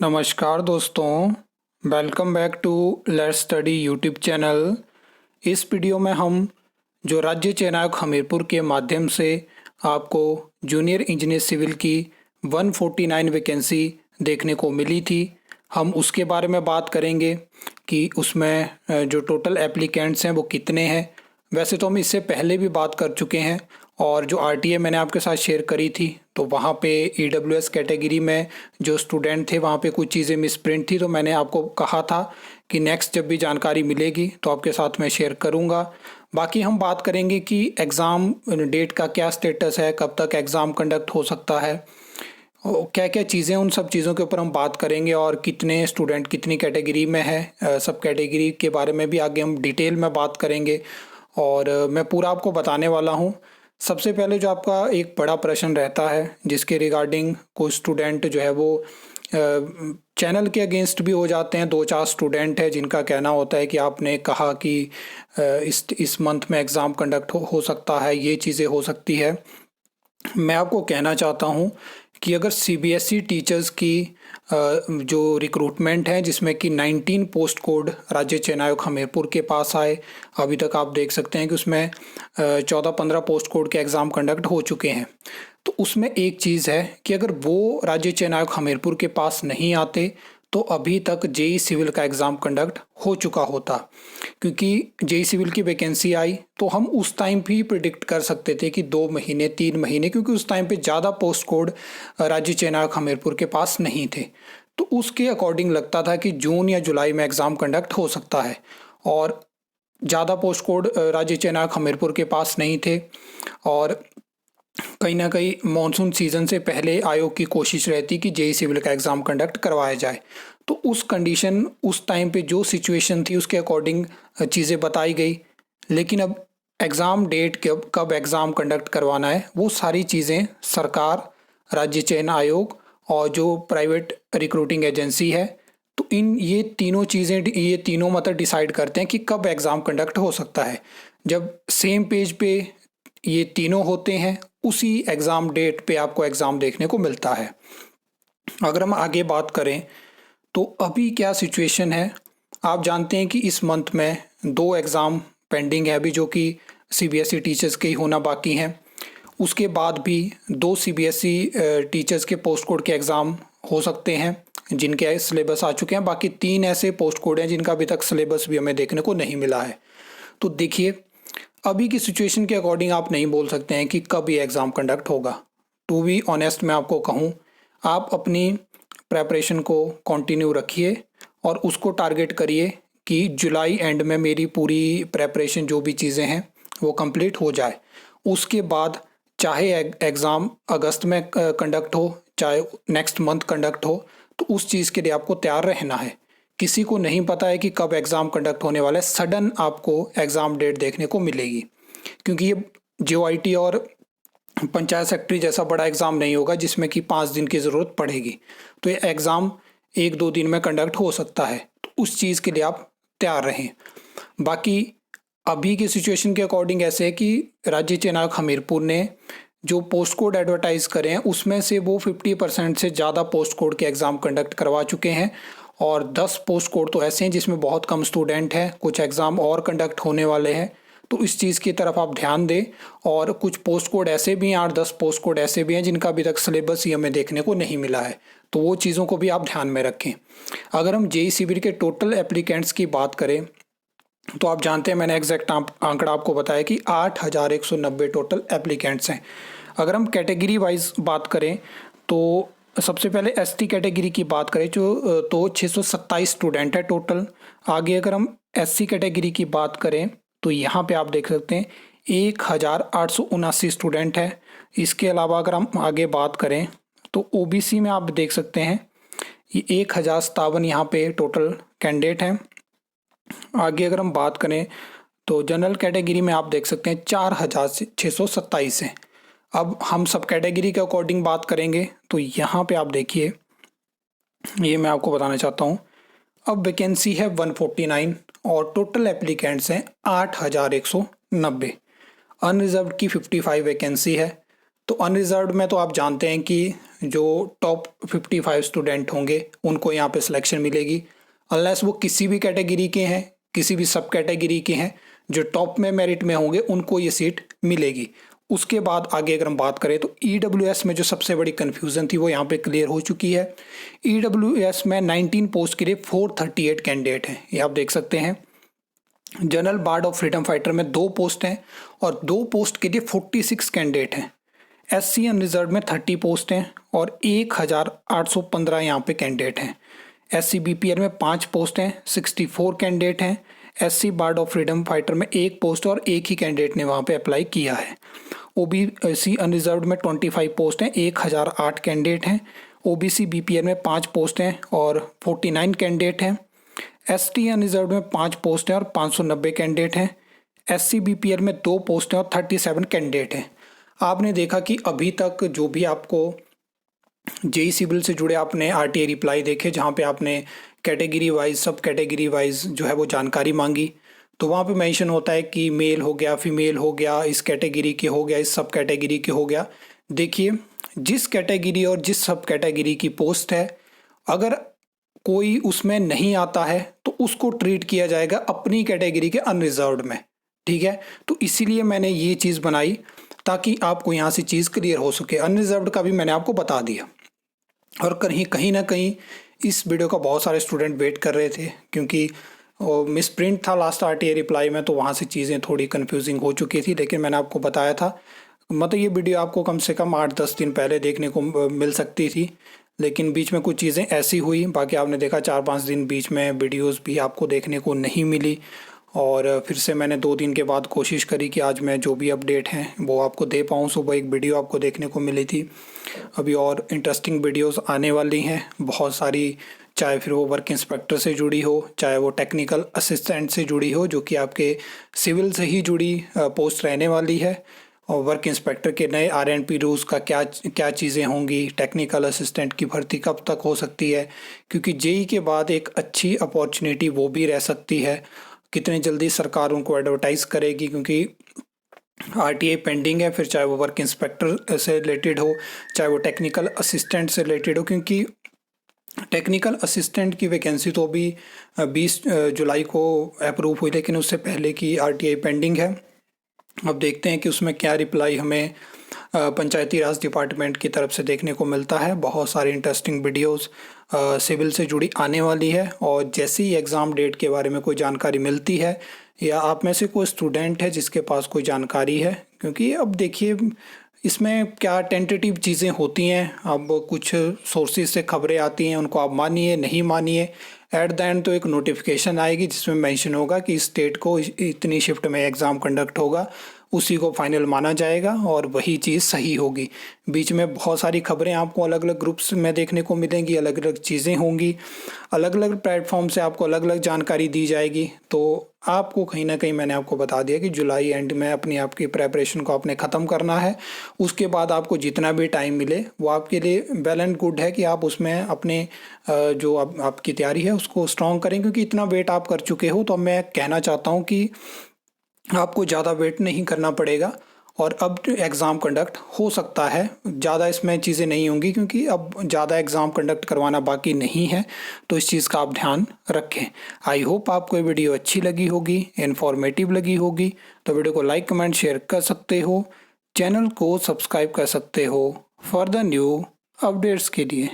नमस्कार दोस्तों, welcome back to let's study YouTube channel. इस वीडियो में हम जो राज्य चयन आयोग हमीरपुर के माध्यम से आपको जूनियर इंजीनियर सिविल की 149 वैकेंसी देखने को मिली थी, हम उसके बारे में बात करेंगे कि उसमें जो टोटल एप्लीकेंट्स हैं वो कितने हैं। वैसे तो हम इससे पहले भी बात कर चुके हैं और जो आरटीए मैंने आपके साथ शेयर करी थी तो वहाँ पे ईडब्ल्यूएस कैटेगरी में जो स्टूडेंट थे वहाँ पे कुछ चीज़ें मिसप्रिंट थी, तो मैंने आपको कहा था कि नेक्स्ट जब भी जानकारी मिलेगी तो आपके साथ मैं शेयर करूँगा। बाकी हम बात करेंगे कि एग्ज़ाम डेट का क्या स्टेटस है, कब तक एग्ज़ाम कंडक्ट हो सकता है, क्या क्या चीज़ें, उन सब चीज़ों के ऊपर हम बात करेंगे और कितने स्टूडेंट कितनी कैटेगरी में है, सब कैटेगरी के बारे में भी आगे हम डिटेल में बात करेंगे और मैं पूरा आपको बताने वाला हूँ। सबसे पहले जो आपका एक बड़ा प्रश्न रहता है जिसके रिगार्डिंग कुछ स्टूडेंट जो है वो चैनल के अगेंस्ट भी हो जाते हैं। 2-4 स्टूडेंट है जिनका कहना होता है कि आपने कहा कि इस मंथ में एग्ज़ाम कंडक्ट हो सकता है, ये चीज़ें हो सकती है। मैं आपको कहना चाहता हूँ कि अगर सीबीएसई टीचर्स की जो रिक्रूटमेंट है जिसमें कि 19 पोस्ट कोड राज्य चयन आयोग हमीरपुर के पास आए, अभी तक आप देख सकते हैं कि उसमें 14-15 पोस्ट कोड के एग्ज़ाम कंडक्ट हो चुके हैं। तो उसमें एक चीज़ है कि अगर वो राज्य चयन आयोग हमीरपुर के पास नहीं आते तो अभी तक जेई सिविल का एग्ज़ाम कंडक्ट हो चुका होता, क्योंकि जेई सिविल की वैकेंसी आई तो हम उस टाइम भी प्रिडिक्ट कर सकते थे कि 2 महीने 3 महीने, क्योंकि उस टाइम पे ज़्यादा पोस्ट कोड राज्य चयन आयोग हमीरपुर के पास नहीं थे। तो उसके अकॉर्डिंग लगता था कि जून या जुलाई में एग्ज़ाम कंडक्ट हो सकता है और ज़्यादा पोस्ट कोड राज्य चयन आयोग हमीरपुर के पास नहीं थे और कहीं ना कहीं मॉनसून सीज़न से पहले आयोग की कोशिश रहती कि जेई सिविल का एग्ज़ाम कंडक्ट करवाया जाए। तो उस कंडीशन, उस टाइम पे जो सिचुएशन थी उसके अकॉर्डिंग चीज़ें बताई गई। लेकिन अब एग्ज़ाम डेट कब एग्ज़ाम कंडक्ट करवाना है वो सारी चीज़ें सरकार, राज्य चयन आयोग और जो प्राइवेट रिक्रूटिंग एजेंसी है, तो ये तीनों मतलब डिसाइड करते हैं कि कब एग्ज़ाम कंडक्ट हो सकता है। जब सेम पेज पे ये तीनों होते हैं उसी एग्ज़ाम डेट पे आपको एग्ज़ाम देखने को मिलता है। अगर हम आगे बात करें तो अभी क्या सिचुएशन है, आप जानते हैं कि इस मंथ में 2 एग्ज़ाम पेंडिंग है अभी, जो कि सीबीएसई टीचर्स के ही होना बाकी हैं। उसके बाद भी 2 सीबीएसई टीचर्स के पोस्ट कोड के एग्ज़ाम हो सकते हैं जिनके सिलेबस आ चुके हैं। बाकी 3 ऐसे पोस्ट कोड हैं जिनका अभी तक सिलेबस भी हमें देखने को नहीं मिला है। तो देखिए, अभी की सिचुएशन के अकॉर्डिंग आप नहीं बोल सकते हैं कि कब ये एग्ज़ाम कंडक्ट होगा। टू बी ऑनेस्ट मैं आपको कहूँ, आप अपनी प्रेपरेशन को कंटिन्यू रखिए और उसको टारगेट करिए कि जुलाई एंड में मेरी पूरी प्रेपरेशन जो भी चीज़ें हैं वो कंप्लीट हो जाए। उसके बाद चाहे एग्ज़ाम अगस्त में कंडक्ट हो, चाहे नेक्स्ट मंथ कंडक्ट हो, तो उस चीज़ के लिए आपको तैयार रहना है। किसी को नहीं पता है कि कब एग्ज़ाम कंडक्ट होने वाला है, सडन आपको एग्ज़ाम डेट देखने को मिलेगी, क्योंकि ये जेओआईटी और पंचायत सेक्रेटरी जैसा बड़ा एग्ज़ाम नहीं होगा जिसमें कि 5 दिन की ज़रूरत पड़ेगी। तो ये एग्ज़ाम 1-2 दिन में कंडक्ट हो सकता है, तो उस चीज़ के लिए आप तैयार रहें। बाकी अभी की सिचुएशन के अकॉर्डिंग ऐसे है कि राज्य चयन आयोग हमीरपुर ने जो पोस्ट कोड एडवर्टाइज़ करे हैं उसमें से वो 50% से ज़्यादा पोस्ट कोड के एग्ज़ाम कंडक्ट करवा चुके हैं और 10 पोस्ट कोड तो ऐसे हैं जिसमें बहुत कम स्टूडेंट हैं, कुछ एग्ज़ाम और कंडक्ट होने वाले हैं। तो इस चीज़ की तरफ आप ध्यान दें। और कुछ पोस्ट कोड ऐसे भी हैं, 8-10 पोस्ट कोड ऐसे भी हैं जिनका अभी तक सिलेबस ही हमें देखने को नहीं मिला है, तो वो चीज़ों को भी आप ध्यान में रखें। अगर हम जेई सिविल के टोटल एप्लीकेंट्स की बात करें तो आप जानते हैं, मैंने एग्जैक्ट आंकड़ा आपको बताया कि 8,190 टोटल एप्लीकेंट्स हैं। अगर हम कैटेगरी वाइज बात करें तो सबसे पहले एसटी कैटेगरी की बात करें तो 627 स्टूडेंट है टोटल। आगे अगर हम एससी कैटेगरी की बात करें तो यहाँ पे आप देख सकते हैं 1,879 स्टूडेंट है। इसके अलावा अगर हम आगे बात करें तो ओबीसी में आप देख सकते हैं ये 1,057 यहाँ पे टोटल कैंडिडेट हैं। आगे अगर हम बात करें तो जनरल कैटेगरी में आप देख सकते हैं 4,627 हैं। अब हम सब कैटेगरी के अकॉर्डिंग बात करेंगे तो यहाँ पे आप देखिए, ये मैं आपको बताना चाहता हूँ। अब वैकेंसी है 149 और टोटल एप्लीकेंट्स हैं 8,190। अनरिजर्व्ड की 55 वैकेंसी है। तो अनरिजर्व्ड में तो आप जानते हैं कि जो टॉप 55 स्टूडेंट होंगे उनको यहाँ पे सिलेक्शन मिलेगी, अनलेस वो किसी भी कैटेगरी के हैं, किसी भी सब कैटेगरी के हैं, जो टॉप में मेरिट में होंगे उनको ये सीट मिलेगी। उसके बाद आगे अगर हम बात करें तो ईडब्ल्यूएस में जो सबसे बड़ी कन्फ्यूज़न थी वो यहाँ पे क्लियर हो चुकी है। ईडब्ल्यूएस में 19 पोस्ट के लिए 438 कैंडिडेट हैं, ये आप देख सकते हैं। General board of freedom fighter में 2 पोस्ट हैं और 2 पोस्ट के लिए 46 कैंडिडेट हैं। एससी अनरिजर्व में 30 पोस्ट हैं और 1815 यहाँ पे कैंडिडेट हैं। एससी बीपीआर में 5 पोस्ट हैं, 64 कैंडिडेट हैं। SC board of freedom fighter में 1 पोस्ट और 1 ही कैंडिडेट ने वहाँ पे अप्लाई किया है। ओबीसी अनरिजर्व में 25 पोस्ट हैं, 1008 कैंडिडेट हैं। ओबीसी बीपीआर में 5 पोस्ट हैं और 49 कैंडिडेट हैं। एसटी अनरिजर्व में 5 पोस्ट हैं और 590 कैंडिडेट हैं। एससी बीपीआर में 2 पोस्ट हैं और 37 कैंडिडेट हैं। आपने देखा कि अभी तक जो भी आपको जेई सिविल से जुड़े आपने आरटीआई रिप्लाई देखे, जहाँ पे आपने कैटेगरी वाइज, सब कैटेगरी वाइज जो है वो जानकारी मांगी, तो वहाँ पे मेंशन होता है कि मेल हो गया, फीमेल हो गया, इस कैटेगरी के हो गया, इस सब कैटेगरी के हो गया। देखिए, जिस कैटेगरी और जिस सब कैटेगरी की पोस्ट है, अगर कोई उसमें नहीं आता है तो उसको ट्रीट किया जाएगा अपनी कैटेगरी के अनरिजर्व्ड में, ठीक है। तो इसीलिए मैंने ये चीज़ बनाई ताकि आपको यहाँ से चीज़ क्लियर हो सके। अनरिजर्व्ड का भी मैंने आपको बता दिया। और कहीं ना कहीं इस वीडियो का बहुत सारे स्टूडेंट वेट कर रहे थे, क्योंकि मिस प्रिंट था लास्ट आरटीआई रिप्लाई में, तो वहाँ से चीज़ें थोड़ी कंफ्यूजिंग हो चुकी थी। लेकिन मैंने आपको बताया था, मतलब ये वीडियो आपको कम से कम 8-10 दिन पहले देखने को मिल सकती थी, लेकिन बीच में कुछ चीज़ें ऐसी हुई। बाकी आपने देखा 4-5 दिन बीच में वीडियोस भी आपको देखने को नहीं मिली, और फिर से मैंने 2 दिन के बाद कोशिश करी कि आज मैं जो भी अपडेट हैं वो आपको दे पाऊँ। सुबह एक वीडियो आपको देखने को मिली थी, अभी और इंटरेस्टिंग वीडियोस आने वाली हैं बहुत सारी, चाहे फिर वो वर्क इंस्पेक्टर से जुड़ी हो, चाहे वो टेक्निकल असिस्टेंट से जुड़ी हो, जो कि आपके सिविल से ही जुड़ी पोस्ट रहने वाली है। और वर्क इंस्पेक्टर के नए आरएनपी रूल्स का क्या चीज़ें होंगी, टेक्निकल असिस्टेंट की भर्ती कब तक हो सकती है, क्योंकि जेई के बाद एक अच्छी अपॉर्चुनिटी वो भी रह सकती है। कितने जल्दी सरकार उनको एडवर्टाइज़ करेगी, क्योंकि आरटीआई पेंडिंग है, फिर चाहे वो वर्क इंस्पेक्टर से रिलेटेड हो, चाहे वो टेक्निकल असिस्टेंट से रिलेटेड हो। क्योंकि टेक्निकल असिस्टेंट की वैकेंसी तो अभी 20 जुलाई को अप्रूव हुई, लेकिन उससे पहले की आरटीआई पेंडिंग है। अब देखते हैं कि उसमें क्या रिप्लाई हमें पंचायती राज डिपार्टमेंट की तरफ से देखने को मिलता है। बहुत सारी इंटरेस्टिंग वीडियोस सिविल से जुड़ी आने वाली है, और जैसे ही एग्ज़ाम डेट के बारे में कोई जानकारी मिलती है, या आप में से कोई स्टूडेंट है जिसके पास कोई जानकारी है, क्योंकि अब देखिए इसमें क्या टेंटेटिव चीज़ें होती हैं। अब कुछ सोर्सेज से खबरें आती हैं, उनको आप मानिए नहीं मानिए, एट द एंड तो एक नोटिफिकेशन आएगी जिसमें मेंशन होगा कि स्टेट को इतनी शिफ्ट में एग्ज़ाम कंडक्ट होगा, उसी को फाइनल माना जाएगा और वही चीज़ सही होगी। बीच में बहुत सारी खबरें आपको अलग अलग ग्रुप्स में देखने को मिलेंगी, अलग अलग चीज़ें होंगी, अलग अलग प्लेटफॉर्म से आपको अलग अलग जानकारी दी जाएगी। तो आपको कहीं ना कहीं मैंने आपको बता दिया कि जुलाई एंड में अपनी आपकी प्रेपरेशन को आपने ख़त्म करना है। उसके बाद आपको जितना भी टाइम मिले वो आपके लिए वेल एंड गुड है कि आप उसमें अपने जो आपकी तैयारी है उसको स्ट्रॉन्ग करें, क्योंकि इतना वेट आप कर चुके हो। तो मैं कहना चाहता हूँ कि आपको ज़्यादा वेट नहीं करना पड़ेगा, और अब एग्ज़ाम कंडक्ट हो सकता है। ज़्यादा इसमें चीज़ें नहीं होंगी, क्योंकि अब ज़्यादा एग्ज़ाम कंडक्ट करवाना बाकी नहीं है, तो इस चीज़ का आप ध्यान रखें। आई होप आपको ये वीडियो अच्छी लगी होगी, इन्फॉर्मेटिव लगी होगी। तो वीडियो को लाइक, कमेंट, शेयर कर सकते हो, चैनल को सब्सक्राइब कर सकते हो फॉर द न्यू अपडेट्स के लिए।